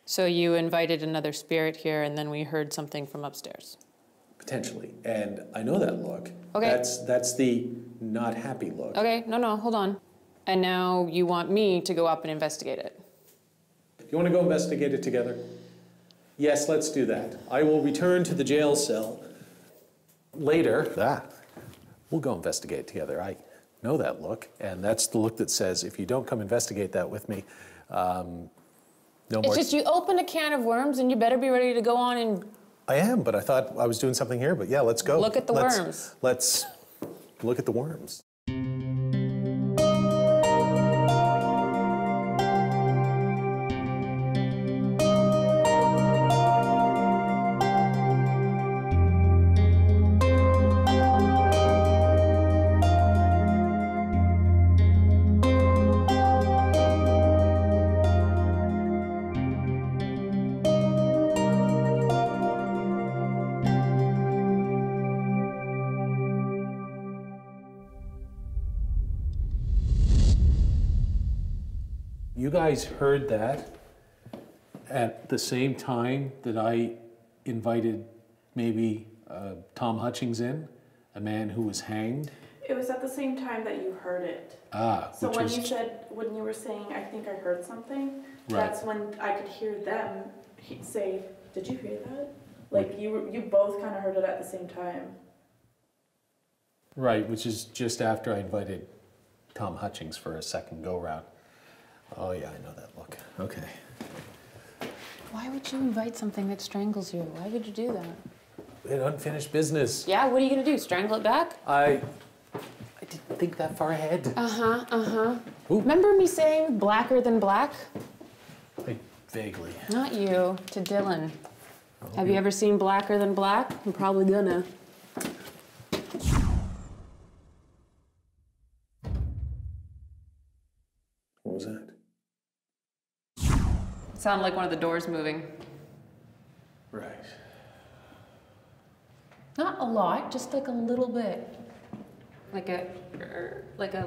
So you invited another spirit here, and then we heard something from upstairs. Potentially, and I know that look. Okay. That's the not happy look. Okay, no, hold on. And now you want me to go up and investigate it. You want to go investigate it together? Yes, let's do that. I will return to the jail cell later. We'll go investigate it together. I know that look, and that's the look that says, if you don't come investigate that with me, no more. It's just you open a can of worms, and you better be ready to go on and... I am, but I thought I was doing something here, but yeah, let's go. Look at the worms. Let's look at the worms. You guys heard that at the same time that I invited maybe Tom Hutchings in, a man who was hanged? It was at the same time that you heard it. So when you were saying, I think I heard something, that's when I could hear them say, did you hear that? Like you both kind of heard it at the same time. Right, which is just after I invited Tom Hutchings for a second go-round. Oh yeah, I know that look. Okay. Why would you invite something that strangles you? Why would you do that? We had unfinished business. Yeah, what are you gonna do, strangle it back? I didn't think that far ahead. Remember me saying blacker than black? Vaguely. Not you, to Dylan. Have you ever seen Blacker Than Black? I'm probably gonna. What was that? It sounded like one of the doors moving. Right. Not a lot, just like a little bit. Like a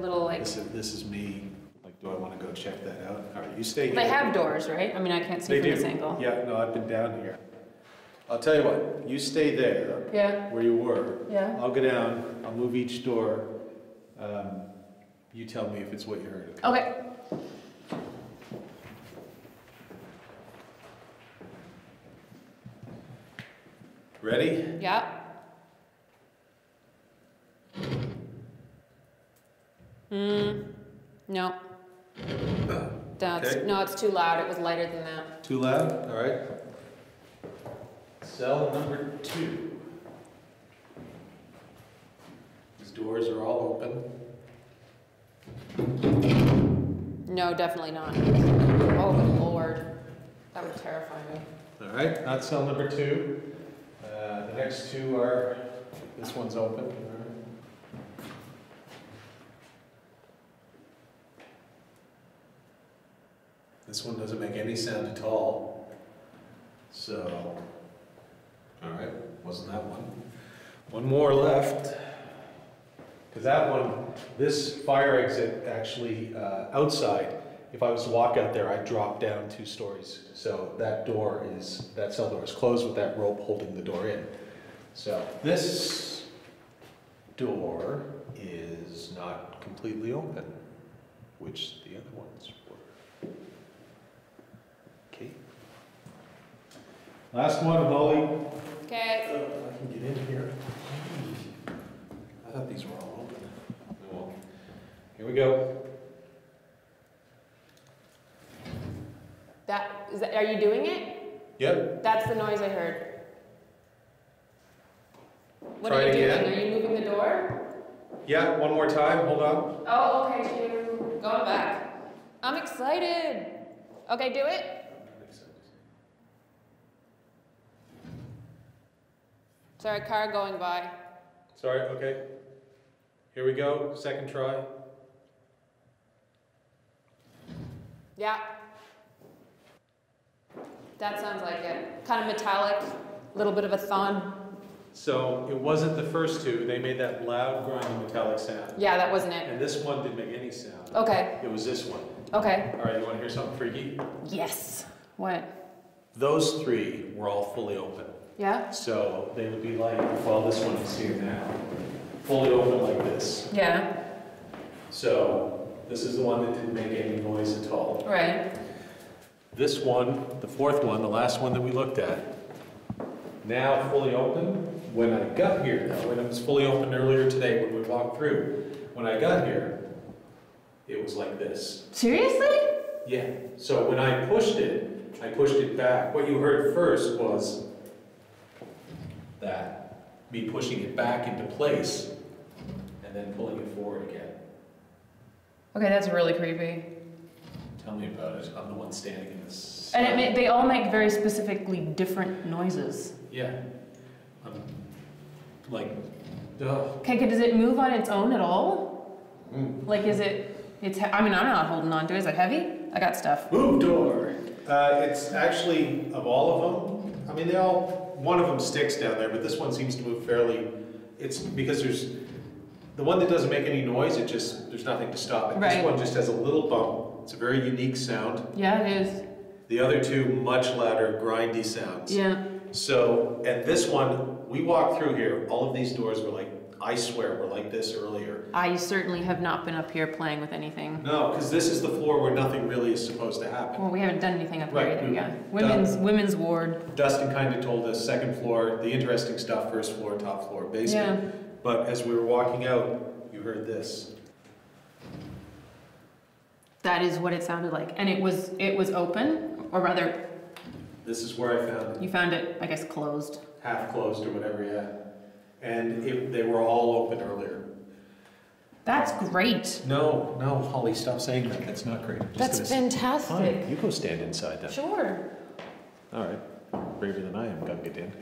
little like... This is me. Like, do I want to go check that out? All right, you stay here. They have doors, right? I mean, I can't see from this angle. Yeah, no, I've been down here. I'll tell you what, you stay there. Yeah. Where you were. Yeah. I'll go down, I'll move each door. You tell me if it's what you heard. Okay. Ready? Yeah. No. Okay. No, it's too loud. It was lighter than that. Too loud? All right. Cell number 2. These doors are all open. No, definitely not. Oh, good Lord. That would terrify me. All right, not cell number 2. The next 2 are, this one's open. All right. This one doesn't make any sound at all. So, all right, wasn't that one. One more left. Because that one, this fire exit actually outside, if I was to walk out there, I'd drop down 2 stories. So that cell door is closed with that rope holding the door in. So this door is not completely open, which the other ones were. Okay. Last one, Holly. Okay. I can get in here. I thought these were all open. Well, here we go. Are you doing it? Yep. That's the noise I heard. What Try are you it doing? again. Are you moving the door? Yeah, one more time. Hold on. Oh, okay, going back. I'm excited. Okay, do it. Sorry, car going by. Sorry, okay. Here we go. Second try. Yeah. That sounds like it. Kind of metallic, a little bit of a thud. So it wasn't the first 2. They made that loud, grinding, metallic sound. Yeah, that wasn't it. And this one didn't make any sound. Okay. It was this one. Okay. All right, you want to hear something freaky? Yes. What? those three were all fully open. Yeah? So they would be like, well, this one is here now, fully open like this. Yeah. So this is the one that didn't make any noise at all. Right. This one, the fourth one, the last one that we looked at, now fully open. When I got here, now when it was fully open earlier today when we walked through, when I got here, it was like this. Seriously? Yeah. So when I pushed it back. What you heard first was that, me pushing it back into place and then pulling it forward again. Okay, that's really creepy. Tell me about it. I'm the one standing in this. And they all make very specifically different noises. Yeah. Like, duh. Okay, does it move on its own at all? Like, I mean, I'm not holding on to it. Is it heavy? I got stuff. Move door. It's actually, of all of them, I mean, one of them sticks down there, but this one seems to move fairly, it's because the one that doesn't make any noise, there's nothing to stop it. Right. This one just has a little bump. It's a very unique sound. Yeah, it is. The other two, much louder, grindy sounds. Yeah. So, and this one, we walked through here, all of these doors were like, I swear, were like this earlier. I certainly have not been up here playing with anything. No, because this is the floor where nothing really is supposed to happen. Well, we haven't done anything up Right, here either, yeah. Women's ward. Dustin kind of told us second floor, the interesting stuff, first floor, top floor, basement. Yeah. But as we were walking out, you heard this. That is what it sounded like. And it was open, or rather... This is where I found it. You found it, I guess, closed. Half closed or whatever, yeah. And they were all open earlier. That's great. No, Holly, stop saying that. That's not great. That's fantastic. Fine, you go stand inside then. Sure. All right. Braver than I am, Gunga Din.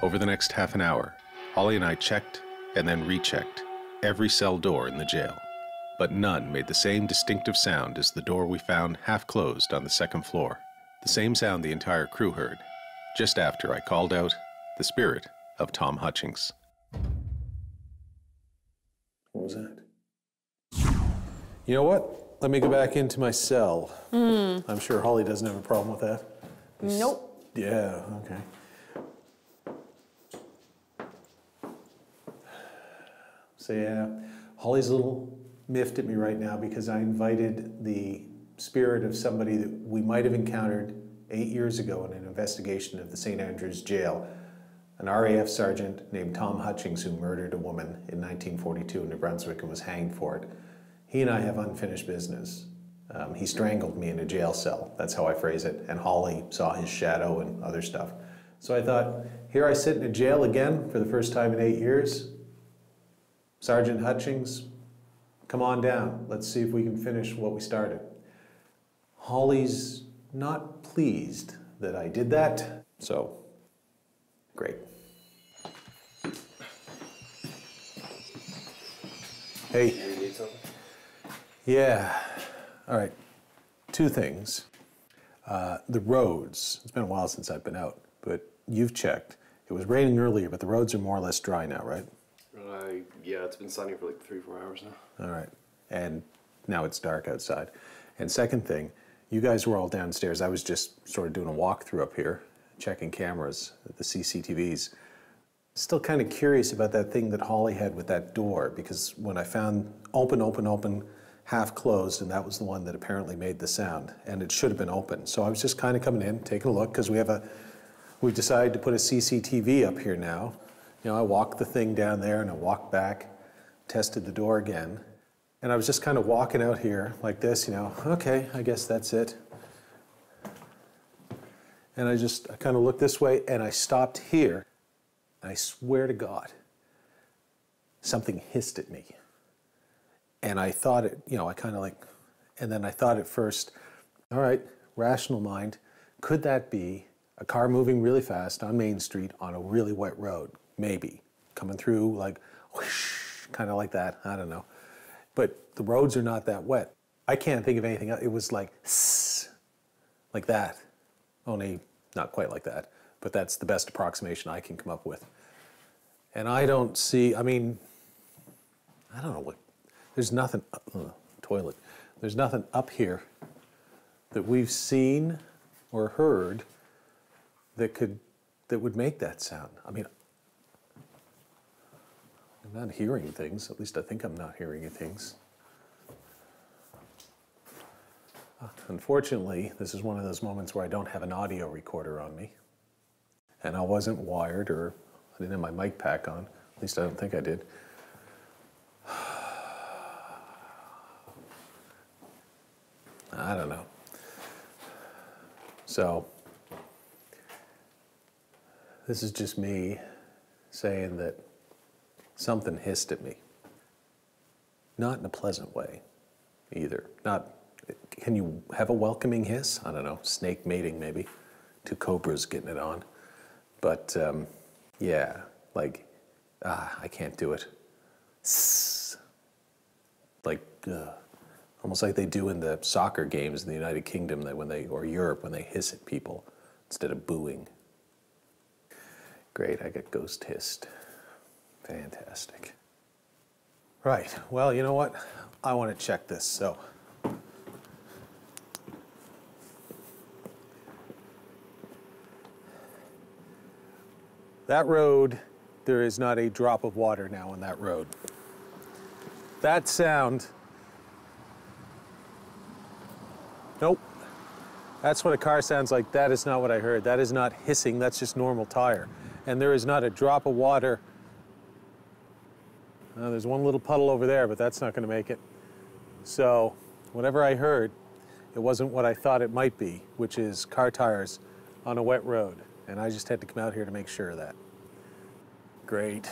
Over the next half an hour, Holly and I checked and then rechecked every cell door in the jail, but none made the same distinctive sound as the door we found half closed on the second floor. The same sound the entire crew heard, just after I called out the spirit of Tom Hutchings. What was that? You know what? Let me go back into my cell. I'm sure Holly doesn't have a problem with that. Nope. Yeah, okay. So yeah, Holly's a little miffed at me right now because I invited the spirit of somebody that we might have encountered 8 years ago in an investigation of the St. Andrews Jail. An RAF sergeant named Tom Hutchings who murdered a woman in 1942 in New Brunswick and was hanged for it. He and I have unfinished business. He strangled me in a jail cell. That's how I phrase it. And Holly saw his shadow and other stuff. So I thought, here I sit in a jail again for the first time in 8 years. Sergeant Hutchings, come on down. Let's see if we can finish what we started. Holly's not pleased that I did that, so great. Hey. You need something? Yeah. All right. Two things. The roads. It's been a while since I've been out, but you've checked. It was raining earlier, but the roads are more or less dry now, right? Yeah, it's been sunny for like 3-4 hours now. All right. And now it's dark outside. And second thing, you guys were all downstairs. I was just sort of doing a walkthrough up here, checking cameras, the CCTVs. Still kind of curious about that thing that Holly had with that door, because when I found open, half closed, and that was the one that apparently made the sound, and it should have been open. So I was just kind of coming in, taking a look, because we've decided to put a CCTV up here now. You know, I walked the thing down there and I walked back, tested the door again, and I was just kind of walking out here like this, you know, okay, I guess that's it. And I kind of looked this way and I stopped here. And I swear to God, something hissed at me. And I thought and then I thought at first, all right, rational mind, could that be a car moving really fast on Main Street on a really wet road? Maybe. Coming through like, whoosh, kind of like that, I don't know. But the roads are not that wet. I can't think of anything else. It was like, sss, like that. Only not quite like that, but that's the best approximation I can come up with. And I don't see, I mean, I don't know what, there's nothing, toilet. There's nothing up here that we've seen or heard that would make that sound? I mean, I'm not hearing things. At least I think I'm not hearing things. Unfortunately, this is one of those moments where I don't have an audio recorder on me. And I wasn't wired, or I didn't have my mic pack on. At least I don't think I did. I don't know. So, this is just me saying that something hissed at me. Not in a pleasant way, either. Can you have a welcoming hiss? I don't know, snake mating maybe. Two cobras getting it on. But, yeah, like, I can't do it. Like, almost like they do in the soccer games in the United Kingdom, or Europe, when they hiss at people instead of booing. Great, I got ghost hissed. Fantastic. Right, well, you know what? I want to check this, so. That road, there is not a drop of water now on that road. That sound, nope. That's what a car sounds like. That is not what I heard. That is not hissing, that's just normal tire. And there is not a drop of water. There's one little puddle over there, but that's not going to make it. So, whatever I heard, it wasn't what I thought it might be, which is car tires on a wet road. And I just had to come out here to make sure of that. Great.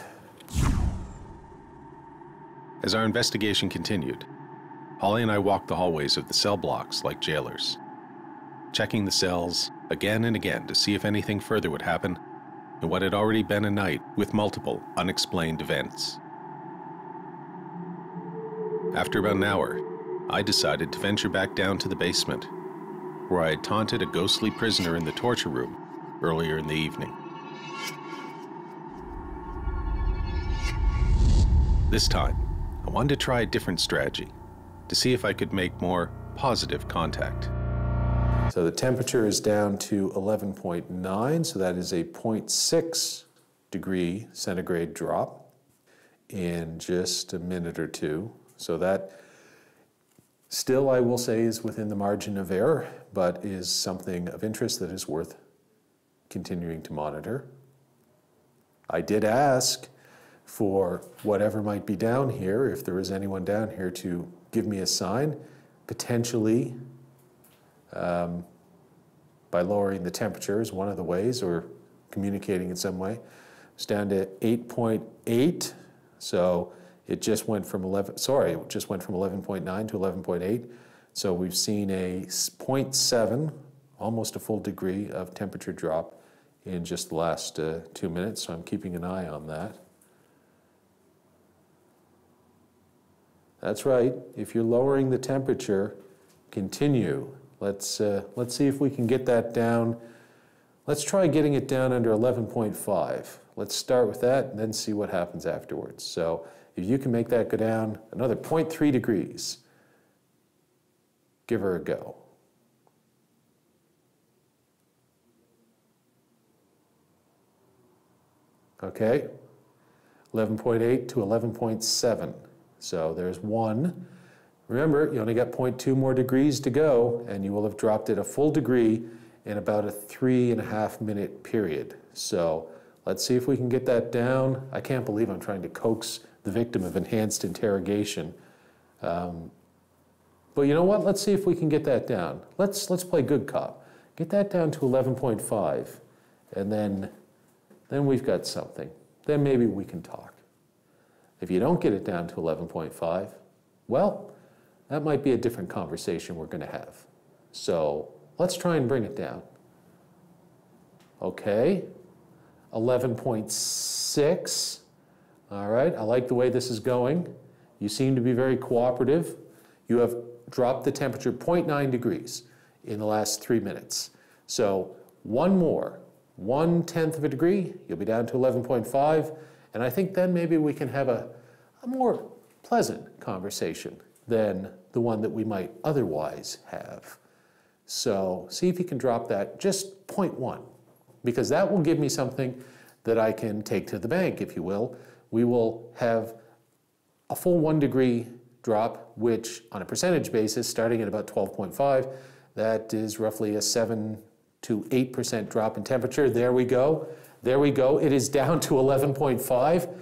As our investigation continued, Holly and I walked the hallways of the cell blocks like jailers, checking the cells again and again to see if anything further would happen in what had already been a night with multiple unexplained events. After about an hour, I decided to venture back down to the basement, where I had taunted a ghostly prisoner in the torture room earlier in the evening. This time, I wanted to try a different strategy to see if I could make more positive contact. So the temperature is down to 11.9, so that is a 0.6 degree centigrade drop in just a minute or two. So that still, I will say, is within the margin of error, but is something of interest that is worth continuing to monitor. I did ask for whatever might be down here, if there is anyone down here, to give me a sign, potentially by lowering the temperature is one of the ways, or communicating in some way. It's down to 8.8, so it just went from 11.9 to 11.8. So we've seen a 0.7, almost a full degree of temperature drop in just the last 2 minutes, so I'm keeping an eye on that. That's right, if you're lowering the temperature, continue. Let's see if we can get that down. Let's try getting it down under 11.5. Let's start with that and then see what happens afterwards. So if you can make that go down another 0.3 degrees, give her a go. Okay, 11.8 to 11.7. So there's one. Remember, you only got 0.2 more degrees to go, and you will have dropped it a full degree in about a 3.5 minute period. So let's see if we can get that down. I can't believe I'm trying to coax the victim of enhanced interrogation. But you know what? Let's see if we can get that down. Let's play good cop. Get that down to 11.5, and then we've got something. Then maybe we can talk. If you don't get it down to 11.5, well, that might be a different conversation we're going to have. So let's try and bring it down. Okay, 11.6. All right, I like the way this is going. You seem to be very cooperative. You have dropped the temperature 0.9 degrees in the last 3 minutes. So one more, 1/10 of a degree, you'll be down to 11.5. And I think then maybe we can have a more pleasant conversation than the one that we might otherwise have. So see if you can drop that just 0.1, because that will give me something that I can take to the bank, if you will. We will have a full 1 degree drop, which on a percentage basis, starting at about 12.5, that is roughly a 7 to 8% drop in temperature. There we go. There we go. It is down to 11.5.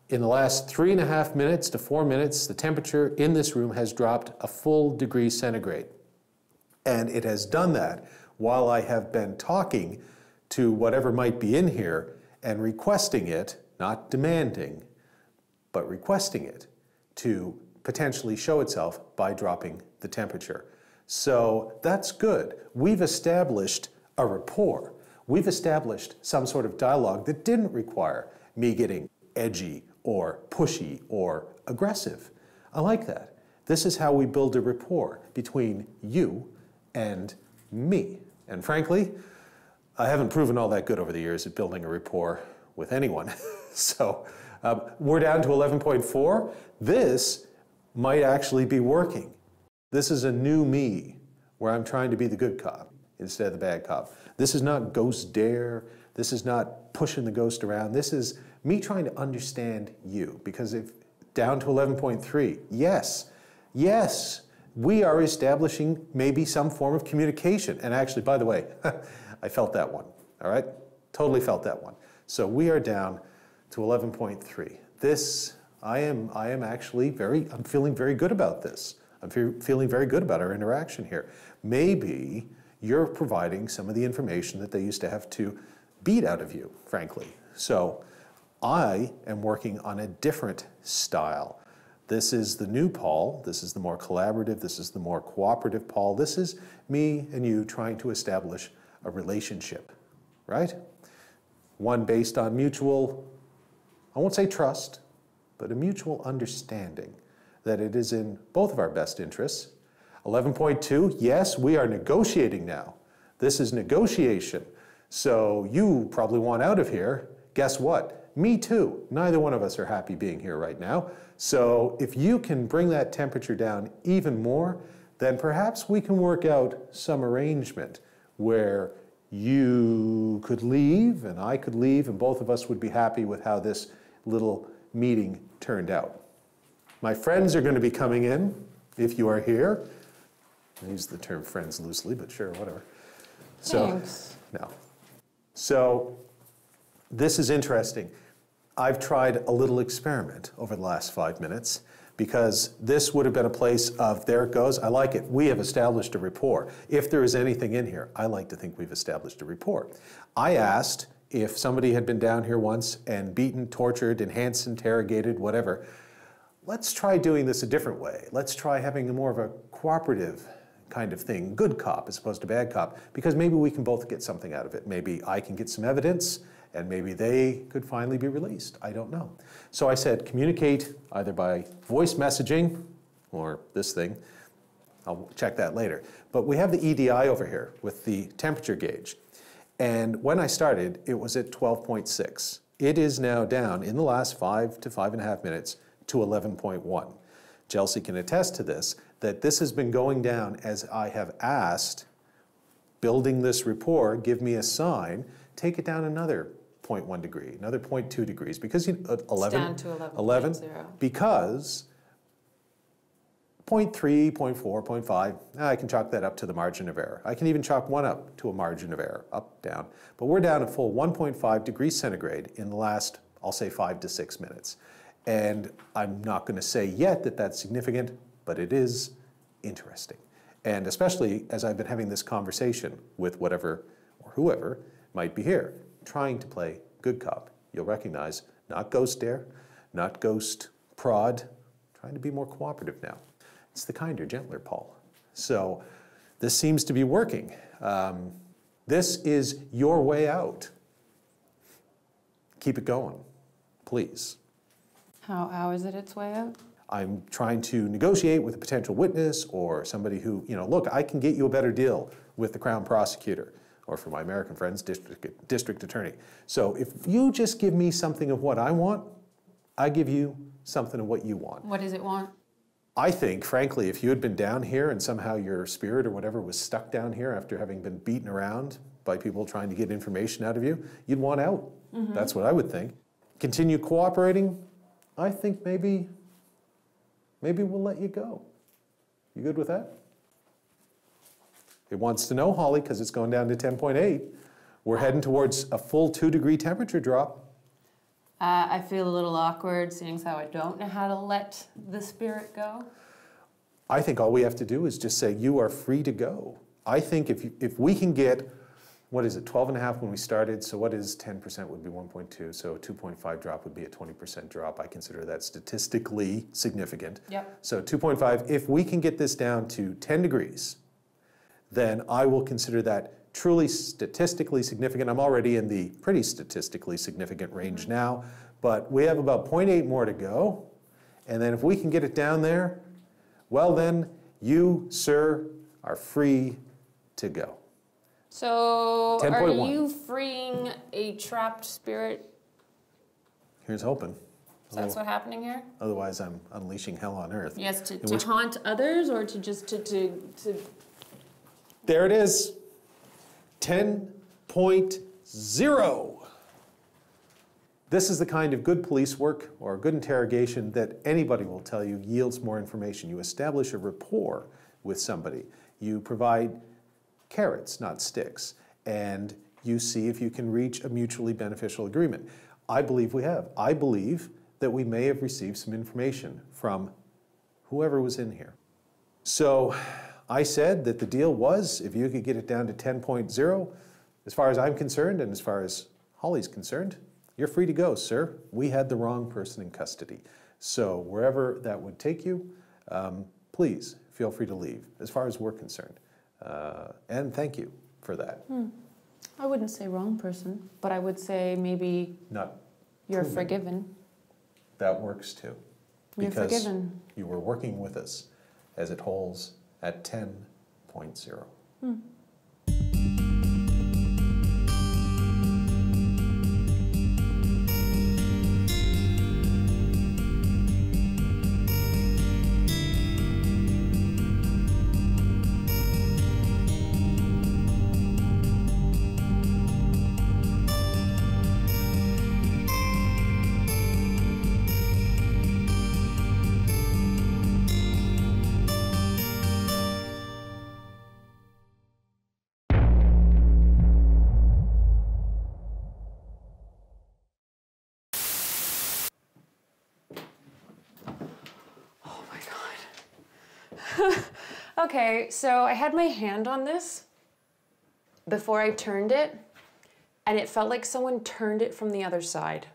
In the last 3.5 minutes to 4 minutes, the temperature in this room has dropped a full degree centigrade. And it has done that while I have been talking to whatever might be in here and requesting it, not demanding, but requesting it to potentially show itself by dropping the temperature. So that's good. We've established a rapport. We've established some sort of dialogue that didn't require me getting edgy or pushy or aggressive. I like that. This is how we build a rapport between you and me. And frankly, I haven't proven all that good over the years at building a rapport with anyone. So we're down to 11.4. This might actually be working. This is a new me where I'm trying to be the good cop instead of the bad cop. This is not ghost dare. This is not pushing the ghost around. This is me trying to understand you, because if down to 11.3, yes, we are establishing maybe some form of communication. And actually, by the way, I felt that one, all right? Totally felt that one. So we are down to 11.3. This, I am actually I'm feeling very good about this. I'm feeling very good about our interaction here. Maybe you're providing some of the information that they used to have to beat out of you, frankly. So I am working on a different style. This is the new Paul. This is the more collaborative. This is the more cooperative Paul. This is me and you trying to establish a relationship, right? One based on mutual, I won't say trust, but a mutual understanding that it is in both of our best interests. 11.2, yes, we are negotiating now. This is negotiation. So you probably want out of here. Guess what? Me too. Neither one of us are happy being here right now. So if you can bring that temperature down even more, then perhaps we can work out some arrangement where you could leave and I could leave and both of us would be happy with how this little meeting turned out. My friends are going to be coming in, if you are here. I use the term friends loosely, but sure, whatever. Thanks. No. So this is interesting. I've tried a little experiment over the last 5 minutes because this would have been a place of, there it goes, I like it. We have established a rapport. If there is anything in here, I like to think we've established a rapport. I asked if somebody had been down here once and beaten, tortured, enhanced, interrogated, whatever. Let's try doing this a different way. Let's try having more of a cooperative kind of thing, good cop as opposed to bad cop, because maybe we can both get something out of it. Maybe I can get some evidence and maybe they could finally be released. I don't know. So I said, communicate either by voice messaging or this thing. I'll check that later. But we have the EDI over here with the temperature gauge. And when I started, it was at 12.6. It is now down in the last 5 to 5.5 minutes to 11.1. Chelsea can attest to this, that this has been going down as I have asked, building this rapport, give me a sign, take it down another 0.1 degree, another 0.2 degrees, because 11, down to 11, 11.0. because 0.3, 0.4, 0.5, I can chalk that up to the margin of error. I can even chalk one up to a margin of error, up, down. But we're down a full 1.5 degrees centigrade in the last, I'll say 5 to 6 minutes. And I'm not going to say yet that that's significant, but it is interesting. And especially as I've been having this conversation with whatever or whoever might be here, trying to play good cop. You'll recognize, not ghost dare, not ghost prod, trying to be more cooperative now. It's the kinder, gentler Paul. So this seems to be working. This is your way out. Keep it going, please. How is it its way out? I'm trying to negotiate with a potential witness or somebody who, look, I can get you a better deal with the Crown Prosecutor, or for my American friends, District Attorney. So if you just give me something of what I want, I give you something of what you want. What does it want? I think, frankly, if you had been down here and somehow your spirit or whatever was stuck down here after having been beaten around by people trying to get information out of you, you'd want out. That's what I would think. Continue cooperating, I think maybe we'll let you go. You good with that? It wants to know, Holly, because it's going down to 10.8. We're heading towards a full 2-degree temperature drop. I feel a little awkward seeing as how I don't know how to let the spirit go. I think all we have to do is just say, you are free to go. I think if we can get, what is it, 12.5 when we started, so what is 10% would be 1.2, so a 2.5 drop would be a 20% drop. I consider that statistically significant. Yep. So 2.5, if we can get this down to 10 degrees, then I will consider that truly statistically significant. I'm already in the pretty statistically significant range now, but we have about 0.8 more to go. And then if we can get it down there, well then, you, sir, are free to go. So, 10.1. are you freeing a trapped spirit? Here's hoping. So that's what's happening here? Otherwise, I'm unleashing hell on earth. Yes, to haunt others, or to just to... There it is. 10.0. This is the kind of good police work or good interrogation that anybody will tell you yields more information. You establish a rapport with somebody. You provide carrots, not sticks, and you see if you can reach a mutually beneficial agreement. I believe we have. I believe that we may have received some information from whoever was in here. So I said that the deal was, if you could get it down to 10.0, as far as I'm concerned and as far as Holly's concerned, you're free to go, sir. We had the wrong person in custody. So wherever that would take you, please feel free to leave, as far as we're concerned. And thank you for that. I wouldn't say wrong person, but I would say maybe Not you're proven. forgiven. That works too. You're Because forgiven. you were working with us as it holds at 10.0. Okay, so I had my hand on this before I turned it, and it felt like someone turned it from the other side.